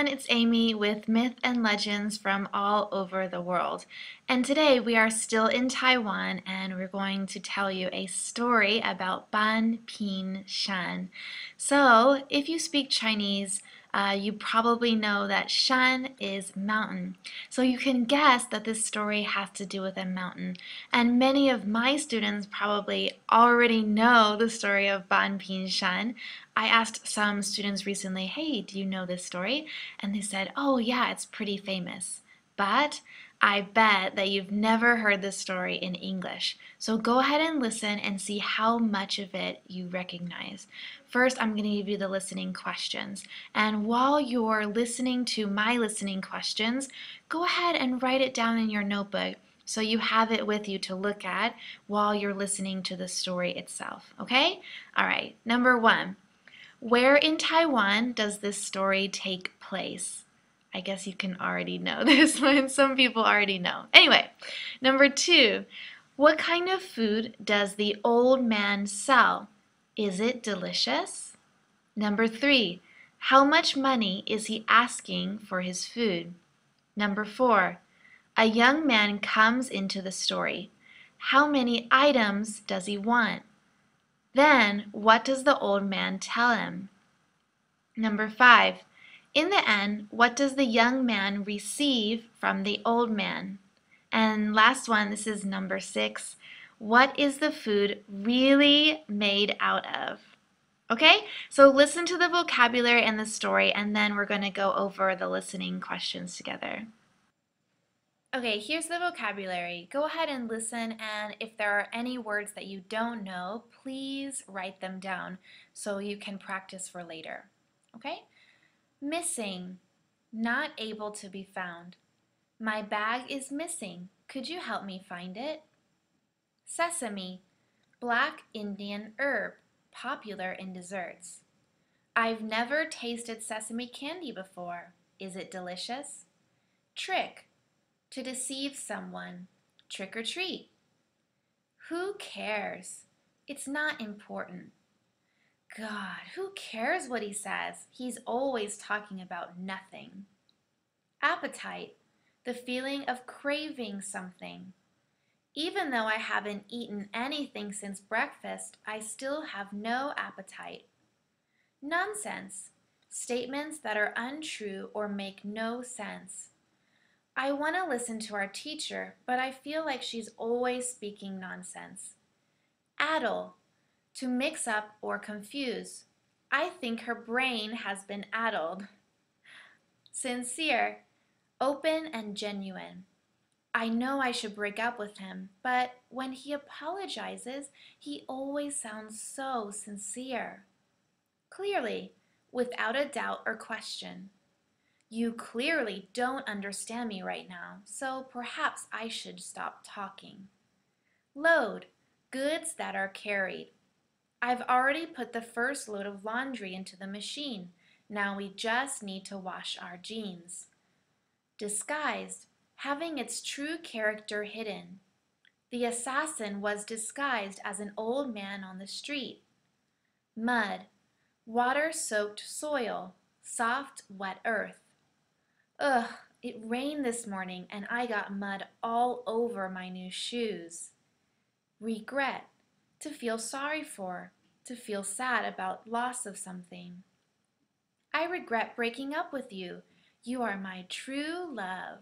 it's Amy with Myth and Legends from all over the world. And today we are still in Taiwan and we're going to tell you a story about Ban Ping Shan. So, if you speak Chinese, you probably know that Shan is mountain. So you can guess that this story has to do with a mountain. And many of my students probably already know the story of Ban Ping Shan. I asked some students recently, hey, do you know this story? And they said, oh yeah, it's pretty famous. But I bet that you've never heard this story in English. So go ahead and listen and see how much of it you recognize. First, I'm going to give you the listening questions. And while you're listening to my listening questions, go ahead and write it down in your notebook so you have it with you to look at while you're listening to the story itself. Okay? All right. Number one. Where in Taiwan does this story take place? I guess you can already know this one. Some people already know. Anyway, number two, what kind of food does the old man sell? Is it delicious? Number three, how much money is he asking for his food? Number four, a young man comes into the story. How many items does he want? Then, what does the old man tell him? Number five, in the end, what does the young man receive from the old man? And last one, this is number six, what is the food really made out of? Okay, so listen to the vocabulary and the story, and then we're going to go over the listening questions together. Okay, here's the vocabulary. Go ahead and listen, and if there are any words that you don't know, please write them down so you can practice for later. Okay? Missing, not able to be found. My bag is missing. Could you help me find it? Sesame, black Indian herb, popular in desserts. I've never tasted sesame candy before. Is it delicious? Trick, to deceive someone. Trick or treat. Who cares? It's not important. God, who cares what he says? He's always talking about nothing. Appetite, the feeling of craving something. Even though I haven't eaten anything since breakfast, I still have no appetite. Nonsense, statements that are untrue or make no sense. I want to listen to our teacher, but I feel like she's always speaking nonsense. Addle, to mix up or confuse. I think her brain has been addled. Sincere, open and genuine. I know I should break up with him, but when he apologizes, he always sounds so sincere. Clearly, without a doubt or question. You clearly don't understand me right now, so perhaps I should stop talking. Load, goods that are carried. I've already put the first load of laundry into the machine. Now we just need to wash our jeans. Disguised, having its true character hidden. The assassin was disguised as an old man on the street. Mud, water-soaked soil, soft, wet earth. Ugh, it rained this morning and I got mud all over my new shoes. Regret, to feel sorry for, to feel sad about loss of something. I regret breaking up with you. You are my true love.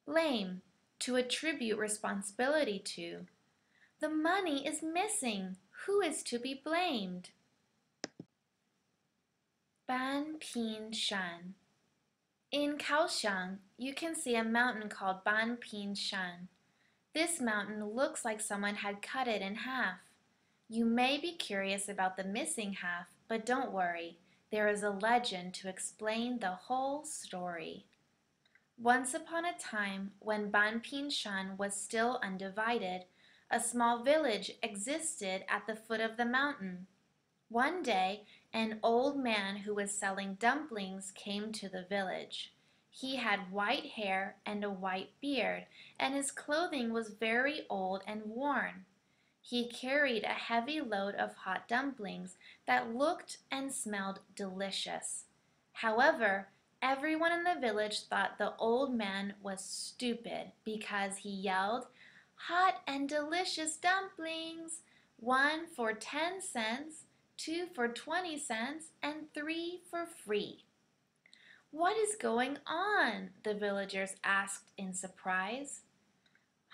Blame, to attribute responsibility to. The money is missing. Who is to be blamed? Ban Ping Shan. In Kaohsiung, you can see a mountain called Ban Ping Shan. This mountain looks like someone had cut it in half. You may be curious about the missing half, but don't worry. There is a legend to explain the whole story. Once upon a time, when Ban Ping Shan was still undivided, a small village existed at the foot of the mountain. One day, an old man who was selling dumplings came to the village. He had white hair and a white beard, and his clothing was very old and worn. He carried a heavy load of hot dumplings that looked and smelled delicious. However, Everyone in the village thought the old man was stupid because he yelled, "Hot and delicious dumplings! One for 10 cents, two for 20 cents, and three for free." "What is going on?" the villagers asked in surprise.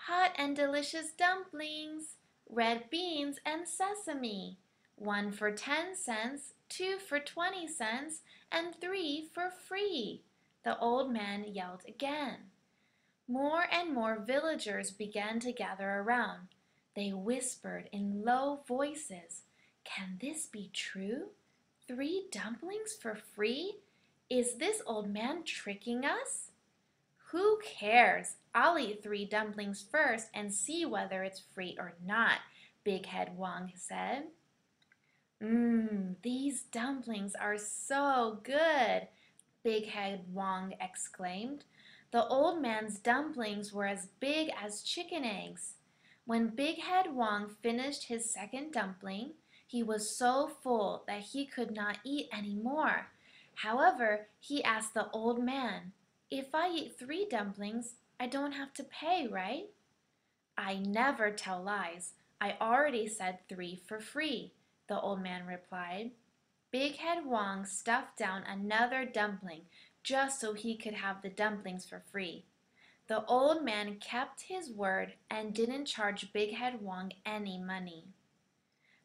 "Hot and delicious dumplings, red beans and sesame. One for 10 cents, two for 20 cents, and three for free," the old man yelled again. More and more villagers began to gather around. They whispered in low voices, "Can this be true? 3 dumplings for free? Is this old man tricking us?" "Who cares? I'll eat 3 dumplings first and see whether it's free or not," Big Head Wong said. These dumplings are so good," Big Head Wong exclaimed. The old man's dumplings were as big as chicken eggs. When Big Head Wong finished his second dumpling, he was so full that he could not eat any more. However, he asked the old man, "If I eat 3 dumplings, I don't have to pay, right?" "I never tell lies. I already said 3 for free," the old man replied. Big Head Wong stuffed down another dumpling just so he could have the dumplings for free. The old man kept his word and didn't charge Big Head Wong any money.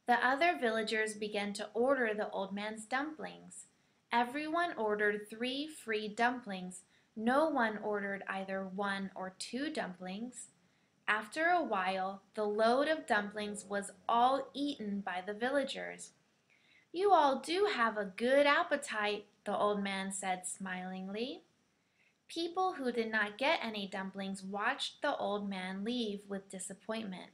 The other villagers began to order the old man's dumplings. Everyone ordered 3 free dumplings. No one ordered either 1 or 2 dumplings. After a while, the load of dumplings was all eaten by the villagers. "You all do have a good appetite," the old man said smilingly. People who did not get any dumplings watched the old man leave with disappointment.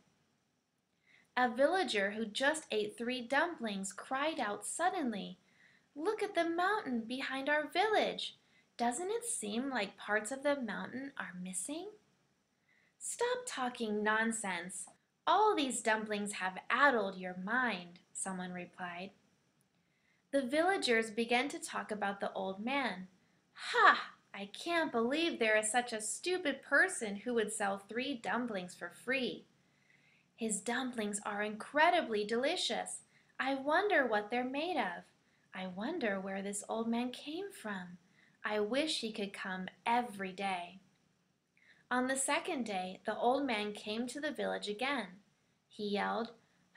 A villager who just ate 3 dumplings cried out suddenly, "Look at the mountain behind our village! Doesn't it seem like parts of the mountain are missing?" "Stop talking nonsense! All these dumplings have addled your mind," someone replied. The villagers began to talk about the old man. "Ha! I can't believe there is such a stupid person who would sell 3 dumplings for free. His dumplings are incredibly delicious. I wonder what they're made of. I wonder where this old man came from. I wish he could come every day." On the second day, the old man came to the village again. He yelled,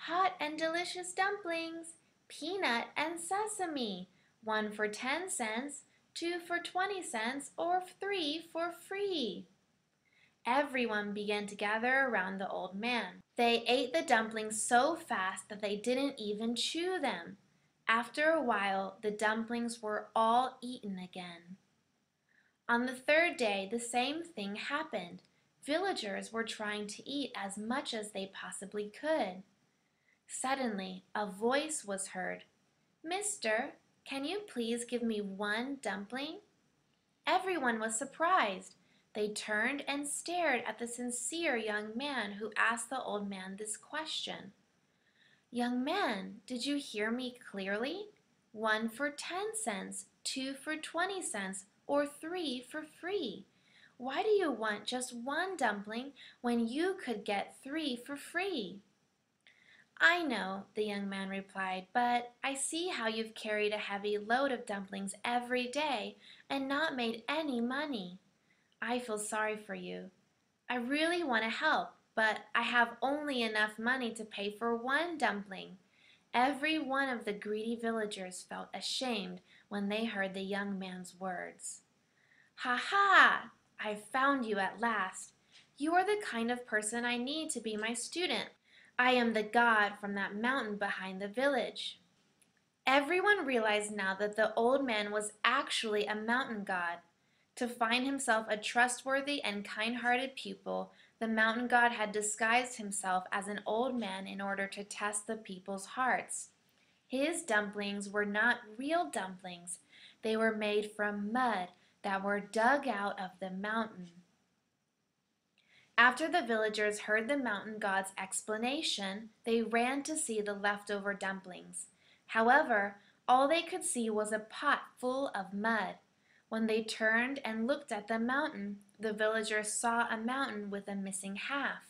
"Hot and delicious dumplings, peanut and sesame, 1 for 10 cents, 2 for 20 cents, or 3 for free." Everyone began to gather around the old man. They ate the dumplings so fast that they didn't even chew them. After a while, the dumplings were all eaten again. On the third day, the same thing happened. Villagers were trying to eat as much as they possibly could. Suddenly, a voice was heard. "Mister, can you please give me 1 dumpling?" Everyone was surprised. They turned and stared at the sincere young man who asked the old man this question. "Young man, did you hear me clearly? 1 for 10 cents, 2 for 20 cents, or 3 for free. Why do you want just 1 dumpling when you could get 3 for free?" "I know," the young man replied, "but I see how you've carried a heavy load of dumplings every day and not made any money. I feel sorry for you. I really want to help, but I have only enough money to pay for 1 dumpling." Every one of the greedy villagers felt ashamed when they heard the young man's words. "Ha ha! I've found you at last. You are the kind of person I need to be my student. I am the god from that mountain behind the village." Everyone realized now that the old man was actually a mountain god. To find himself a trustworthy and kind-hearted pupil, the mountain god had disguised himself as an old man in order to test the people's hearts. His dumplings were not real dumplings. They were made from mud that were dug out of the mountain. After the villagers heard the mountain god's explanation, they ran to see the leftover dumplings. However, all they could see was a pot full of mud. When they turned and looked at the mountain, the villagers saw a mountain with a missing half.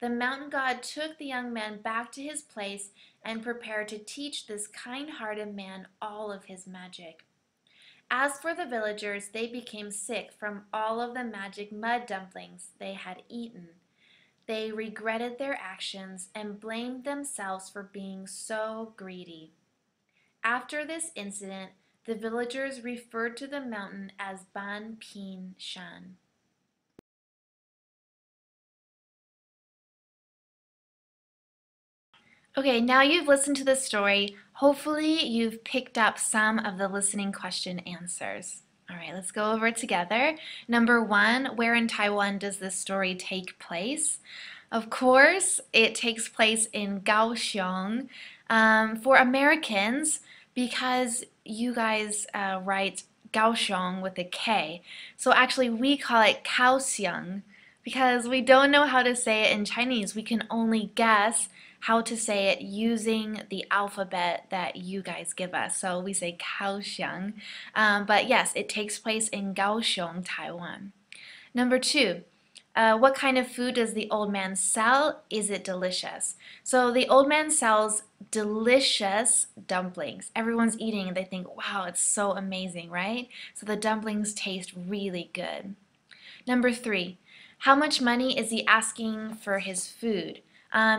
The mountain god took the young man back to his place and prepared to teach this kind-hearted man all of his magic. As for the villagers, they became sick from all of the magic mud dumplings they had eaten. They regretted their actions and blamed themselves for being so greedy. After this incident, the villagers referred to the mountain as Ban Pin Shan. Okay, now you've listened to the story. Hopefully you've picked up some of the listening question answers. All right, let's go over it together. Number 1, where in Taiwan does this story take place? Of course, it takes place in Kaohsiung. For Americans, because you guys write Kaohsiung with a K, so actually we call it Kaohsiung because we don't know how to say it in Chinese. We can only guess how to say it using the alphabet that you guys give us. So we say Kaohsiung. But yes, it takes place in Kaohsiung, Taiwan. Number 2, what kind of food does the old man sell? Is it delicious? So the old man sells delicious dumplings. Everyone's eating and they think, wow, it's so amazing, right? So the dumplings taste really good. Number 3, how much money is he asking for his food?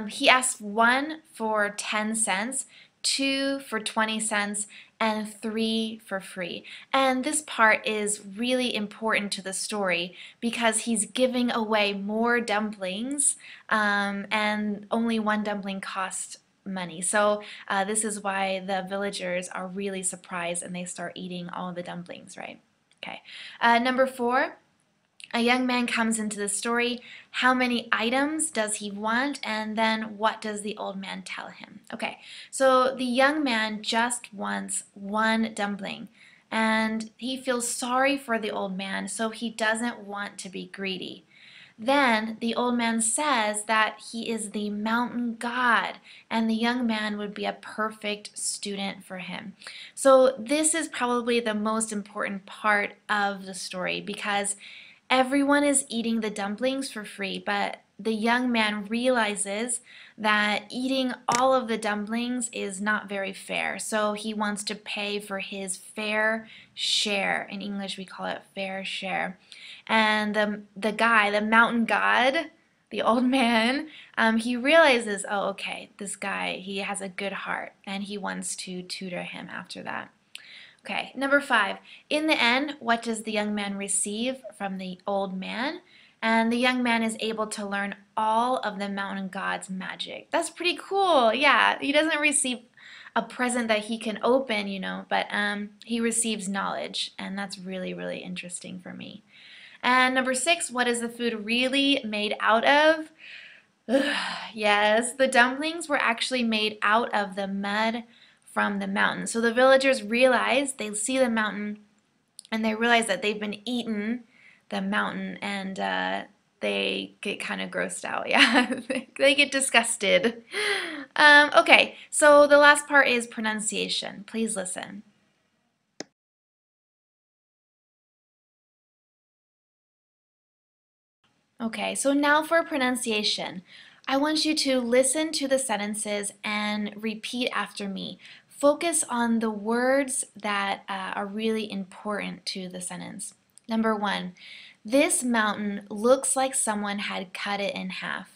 He asked 1 for 10 cents, 2 for 20 cents, and 3 for free. And this part is really important to the story because he's giving away more dumplings and only 1 dumpling costs money. So this is why the villagers are really surprised and they start eating all the dumplings, right? Okay. Number 4. A young man comes into the story. How many items does he want? And then what does the old man tell him? Okay, so the young man just wants 1 dumpling. And he feels sorry for the old man, so he doesn't want to be greedy. Then the old man says that he is the mountain god and the young man would be a perfect student for him. So this is probably the most important part of the story because everyone is eating the dumplings for free, but the young man realizes that eating all of the dumplings is not very fair. So he wants to pay for his fair share. In English, we call it fair share. And the guy, the mountain god, the old man, he realizes, oh, okay, this guy, he has a good heart, and he wants to tutor him after that. Okay, number 5. In the end, what does the young man receive from the old man? And the young man is able to learn all of the mountain god's magic. That's pretty cool. Yeah, he doesn't receive a present that he can open, you know, but he receives knowledge, and that's really, really interesting for me. And number 6, what is the food really made out of? Yes, the dumplings were actually made out of the mud from the mountain. So the villagers realize, they see the mountain, and they realize that they've been eaten the mountain, and they get kind of grossed out. Yeah, they get disgusted. Okay, so the last part is pronunciation. Please listen. Okay, so now for pronunciation. I want you to listen to the sentences and repeat after me. Focus on the words that are really important to the sentence. Number 1, this mountain looks like someone had cut it in half.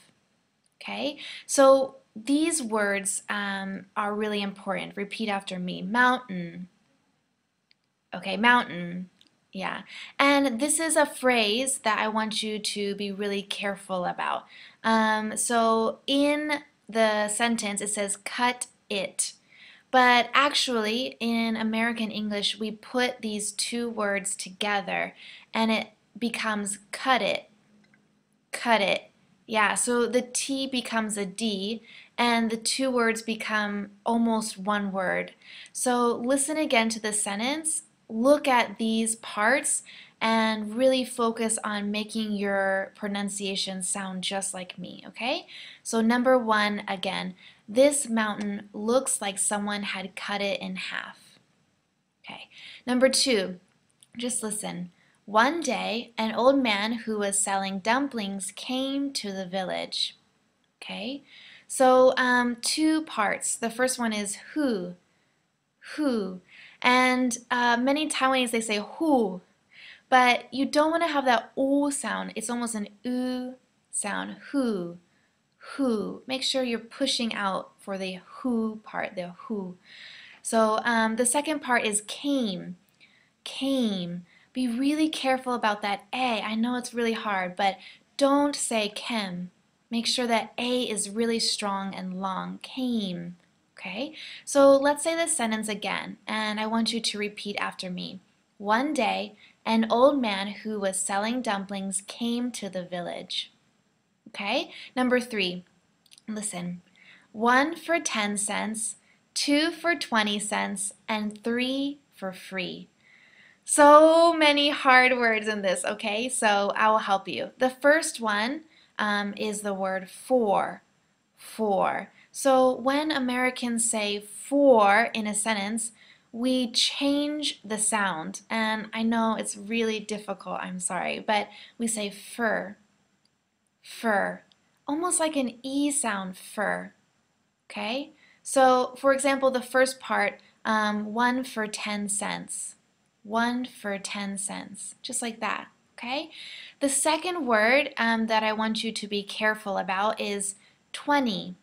Okay, so these words are really important. Repeat after me. Mountain. Okay, mountain. Yeah, and this is a phrase that I want you to be really careful about. So in the sentence it says cut it, but actually in American English we put these 2 words together and it becomes cut it, cut it. Yeah, so the T becomes a D and the 2 words become almost 1 word. So listen again to the sentence. Look at these parts and really focus on making your pronunciation sound just like me, okay? So number 1 again, this mountain looks like someone had cut it in half. Okay. Number 2, Just listen. One day, an old man who was selling dumplings came to the village. Okay, so two parts. The first one is who, and many Taiwanese they say who, but you don't want to have that o sound. It's almost an u sound. Who. Make sure you're pushing out for the who part, the who. So the second part is came. Be really careful about that A. I know it's really hard, but don't say kem. Make sure that A is really strong and long. Came. Okay? So let's say this sentence again, and I want you to repeat after me. One day, an old man who was selling dumplings came to the village. Okay? Number 3, listen. 1 for 10 cents, 2 for 20 cents, and 3 for free. So many hard words in this, okay? So I will help you. The first one is the word for. So when Americans say for in a sentence, we change the sound. And I know it's really difficult, I'm sorry, but we say fur. Almost like an E sound, fur. Okay? So for example, the first part, 1 for 10 cents. 1 for 10 cents, just like that, okay? The second word that I want you to be careful about is 20.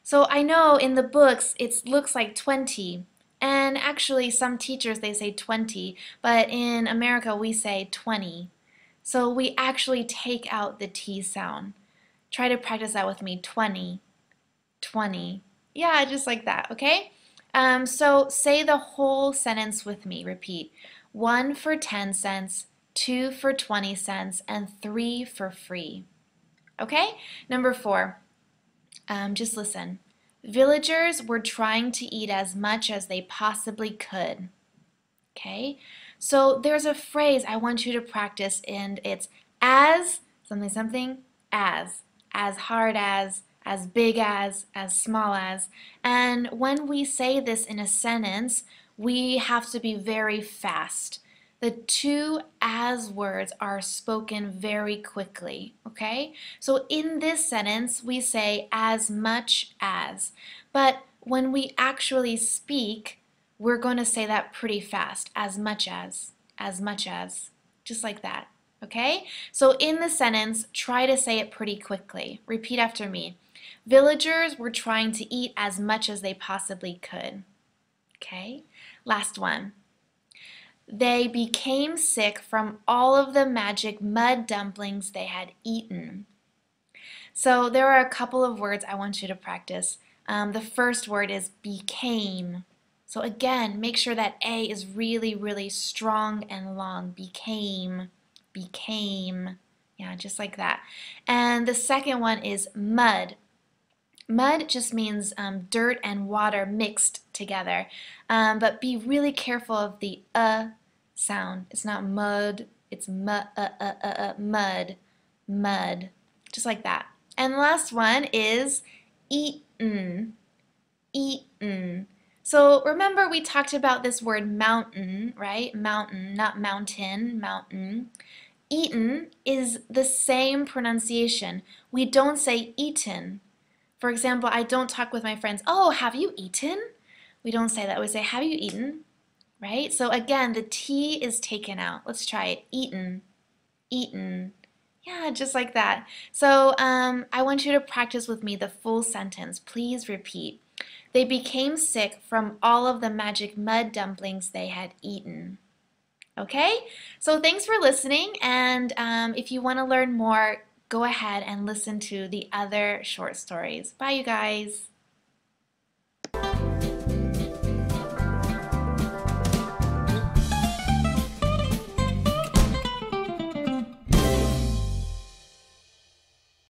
So I know in the books it looks like 20, and actually some teachers they say 20, but in America we say 20. So we actually take out the T sound. Try to practice that with me, 20. Yeah, just like that, okay? So say the whole sentence with me. Repeat. 1 for 10 cents, 2 for 20 cents, and 3 for free. Okay? Number 4. Just listen. Villagers were trying to eat as much as they possibly could. Okay? So there's a phrase I want you to practice, and it's as something, as hard as big as small as. And when we say this in a sentence, we have to be very fast. The two as words are spoken very quickly, okay? So in this sentence, we say as much as. But when we actually speak, we're going to say that pretty fast, as much as, just like that, okay? So in the sentence, try to say it pretty quickly. Repeat after me. Villagers were trying to eat as much as they possibly could. Okay, last one. They became sick from all of the magic mud dumplings they had eaten. So there are a couple of words I want you to practice. The first word is became. So again, make sure that A is really, really strong and long. Became. Yeah, just like that. And the second one is mud. Mud just means dirt and water mixed together, but be really careful of the sound. It's not mud, it's mud, just like that. And the last one is eaten. So remember we talked about this word mountain, right? Mountain, not mountain, mountain. Eaten is the same pronunciation. We don't say eaten. For example, I don't talk with my friends, oh, have you eaten? We don't say that. We say, have you eaten? Right? So again, the T is taken out. Let's try it. Eaten. Yeah, just like that. So I want you to practice with me the full sentence. Please repeat. They became sick from all of the magic mud dumplings they had eaten. Okay? So thanks for listening, and if you want to learn more, go ahead and listen to the other short stories. Bye, you guys.